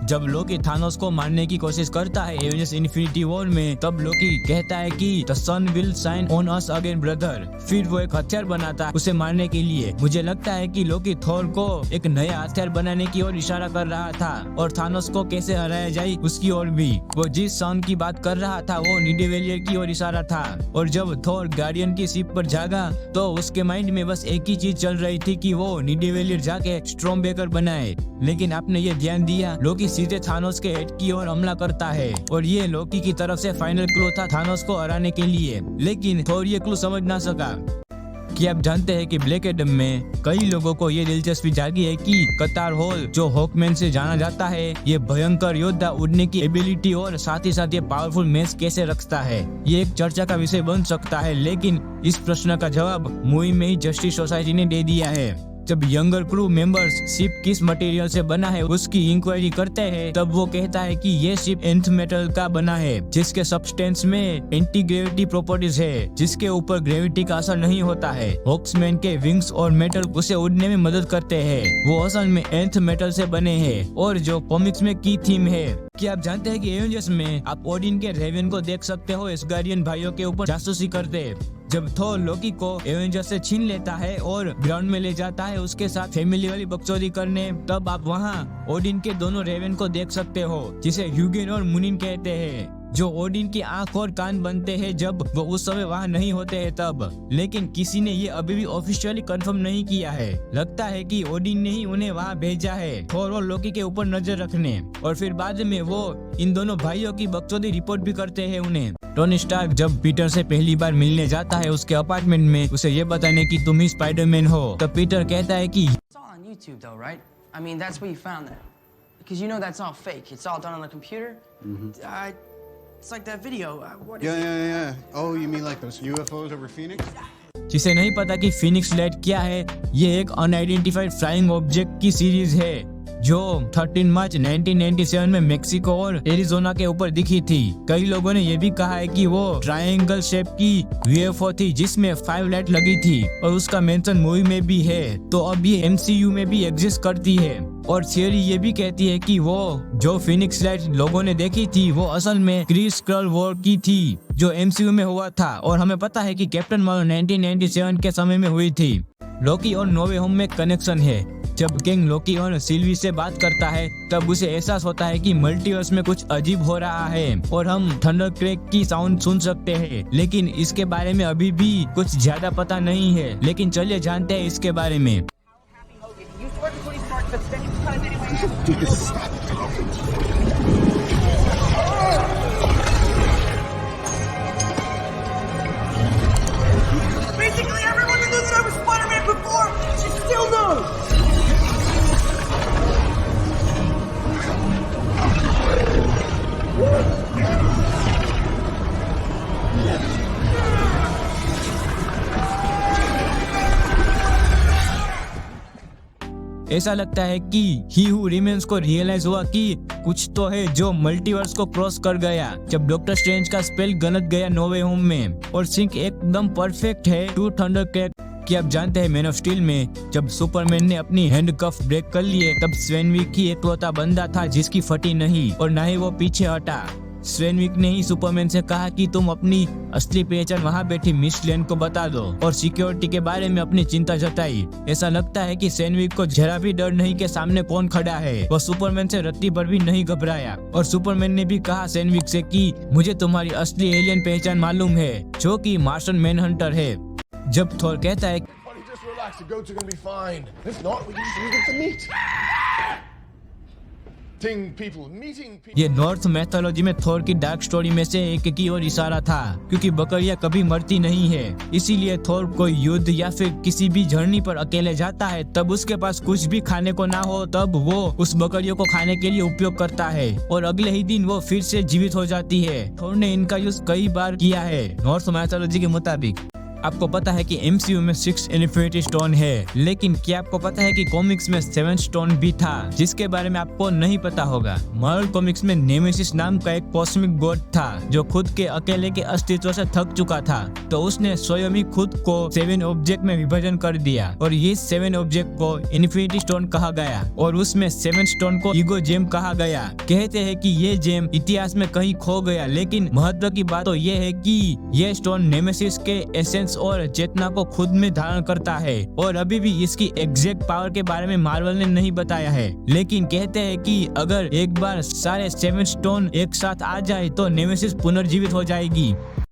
जब लोकी थानोस को मारने की कोशिश करता है एवेंजर्स इन्फिनिटी वॉर में, तब लोकी कहता है कि the sun will shine on us again brother. फिर वो एक हथियार बनाता है उसे मारने के लिए। मुझे लगता है कि लोकी थोर को एक नया हथियार बनाने की ओर इशारा कर रहा था और थानोस को कैसे हराया जाए उसकी ओर भी। वो जिस सन की बात कर रहा था वो निडेवेलियर की ओर इशारा था। और जब थोर गार्डियन की शिप पर जागा तो उसके माइंड में बस एक ही चीज चल रही थी कि वो निडेवेलियर जाके स्ट्रॉमबेकर बनाए। लेकिन आपने ये ध्यान दिया, लोकी सीधे थानोस के हेड की ओर हमला करता है और ये लोकी की तरफ से फाइनल क्लू था थानोस को हराने के लिए। लेकिन थोर ये क्लू समझ ना सका। कि आप जानते हैं कि ब्लैक एडम में कई लोगों को ये दिलचस्पी जागी है कि कतार हॉल, जो हॉकमैन से जाना जाता है, ये भयंकर योद्धा, उड़ने की एबिलिटी और साथ ही साथ ये पावरफुल मैच कैसे रखता है, ये एक चर्चा का विषय बन सकता है। लेकिन इस प्रश्न का जवाब मूवी में ही जस्टिस सोसाइटी ने दे दिया है। जब यंगर क्रू मेंबर्स शिप किस मटेरियल से बना है उसकी इंक्वायरी करते हैं, तब वो कहता है कि ये शिप एंथ मेटल का बना है जिसके सब्सटेंस में एंटी ग्रेविटी प्रॉपर्टीज है, जिसके ऊपर ग्रेविटी का असर नहीं होता है। हॉक्समैन के विंग्स और मेटल उसे उड़ने में मदद करते हैं। वो असल में एंथ मेटल से बने हैं और जो कॉमिक्स में की थीम है। क्या आप जानते हैं कि एवेंजर्स में आप ओडिन के रेवन को देख सकते हो एसगार्डियन भाइयों के ऊपर जासूसी करते। जब थोर लोकी को एवेंजर्स से छीन लेता है और ग्राउंड में ले जाता है उसके साथ फैमिली वाली बकचोदी करने, तब आप वहाँ ओडिन के दोनों रेवन को देख सकते हो जिसे ह्यूगेन और मुनिन कहते हैं, जो ओडिन की आंख और कान बनते हैं जब वो उस समय वहाँ नहीं होते हैं तब। लेकिन किसी ने ये अभी भी ऑफिशियली कंफर्म नहीं किया है। लगता है कि ओडिन ने ही उन्हें वहाँ भेजा है थोर और लोकी के ऊपर नजर रखने, और फिर बाद में वो इन दोनों भाइयों की बकचोदी रिपोर्ट भी करते हैं उन्हें। टोनी स्टार्क जब पीटर से पहली बार मिलने जाता है उसके अपार्टमेंट में उसे ये बताने कि तुम ही स्पाइडरमैन हो, तब पीटर कहता है कि It's all on YouTube though, right? I mean, that's where you found that. Because you know that's all fake. It's all done on the computer. It's like that video. What is Yeah. Oh, you mean like those UFOs over Phoenix? जिसे नहीं पता कि Phoenix light क्या है, ये एक unidentified flying object की series है जो 13 मार्च 1997 में मेक्सिको और एरिजोना के ऊपर दिखी थी। कई लोगों ने यह भी कहा है कि वो ट्रायंगल शेप की यूएफओ थी जिसमें 5 लाइट लगी थी और उसका मेंशन मूवी में भी है, तो अब ये एमसीयू में भी एग्जिस्ट करती है। और थियरी ये भी कहती है कि वो जो फिनिक्स लाइट लोगों ने देखी थी वो असल में क्रिस स्क्रल वॉर की थी जो एमसीयू में हुआ था, और हमें पता है कि कैप्टन मार्वल 1997 के समय में हुई थी। लोकी और नो वे होम में कनेक्शन है। जब किंग लोकी और सिल्वी से बात करता है तब उसे एहसास होता है कि मल्टीवर्स में कुछ अजीब हो रहा है और हम थंडर क्रैक की साउंड सुन सकते हैं, लेकिन इसके बारे में अभी भी कुछ ज्यादा पता नहीं है। लेकिन चलिए जानते हैं इसके बारे में। Basically, everyone who knew that I was Spider-Man before, she still knows. ऐसा लगता है कि ही हू रिमेन्स को रियलाइज हुआ कि कुछ तो है जो मल्टीवर्स को क्रॉस कर गया जब डॉक्टर स्ट्रेंज का स्पेल गलत गया नो वे होम में, और सिंक एकदम परफेक्ट है टू थंडर क्रैक। कि आप जानते हैं मैन ऑफ स्टील में जब सुपरमैन ने अपनी हैंड कफ ब्रेक कर लिए तब स्वेनविक ही एकलौता बंदा था जिसकी फटी नहीं और ना ही वो पीछे हटा। स्वेनविक ने ही सुपरमैन से कहा कि तुम अपनी असली पहचान वहाँ बैठी मिस लेन को बता दो और सिक्योरिटी के बारे में अपनी चिंता जताई। ऐसा लगता है कि स्वेनविक को जरा भी डर नहीं के सामने कौन खड़ा है। वो सुपरमैन से रत्ती भर भी नहीं घबराया और सुपरमैन ने भी कहा स्वेनविक से कि मुझे तुम्हारी असली एलियन पहचान मालूम है जो कि मार्शन मैनहंटर है। जब थोर कहता है ये नॉर्थ मैथोलॉजी में थोर की डार्क स्टोरी में से एक की ओर इशारा था, क्योंकि बकरियां कभी मरती नहीं है। इसीलिए थोर कोई युद्ध या फिर किसी भी जर्नी पर अकेले जाता है तब उसके पास कुछ भी खाने को ना हो तब वो उस बकरियों को खाने के लिए उपयोग करता है और अगले ही दिन वो फिर से जीवित हो जाती है। थोर ने इनका यूज कई बार किया है नॉर्थ मैथोलॉजी के मुताबिक। आपको पता है कि MCU में 6 इन्फिनिटी स्टोन है, लेकिन क्या आपको पता है कि कॉमिक्स में 7 स्टोन भी था, जिसके बारे में आपको नहीं पता होगा। मार्वल कॉमिक्स में नेमेसिस नाम का एक कॉस्मिक गॉड था जो खुद के अकेले के अस्तित्व से थक चुका था, तो उसने स्वयं ही खुद को 7 ऑब्जेक्ट में विभाजन कर दिया और ये 7 ऑब्जेक्ट को इन्फिनिटी स्टोन कहा गया और उसमें 7 स्टोन को ईगो जेम कहा गया। कहते हैं कि ये जेम इतिहास में कहीं खो गया, लेकिन महत्व की बात तो ये है कि ये स्टोन नेमेसिस के एसेंस और चेतना को खुद में धारण करता है और अभी भी इसकी एग्जैक्ट पावर के बारे में मार्वल ने नहीं बताया है। लेकिन कहते हैं कि अगर एक बार सारे 7 स्टोन एक साथ आ जाए तो नेमेसिस पुनर्जीवित हो जाएगी।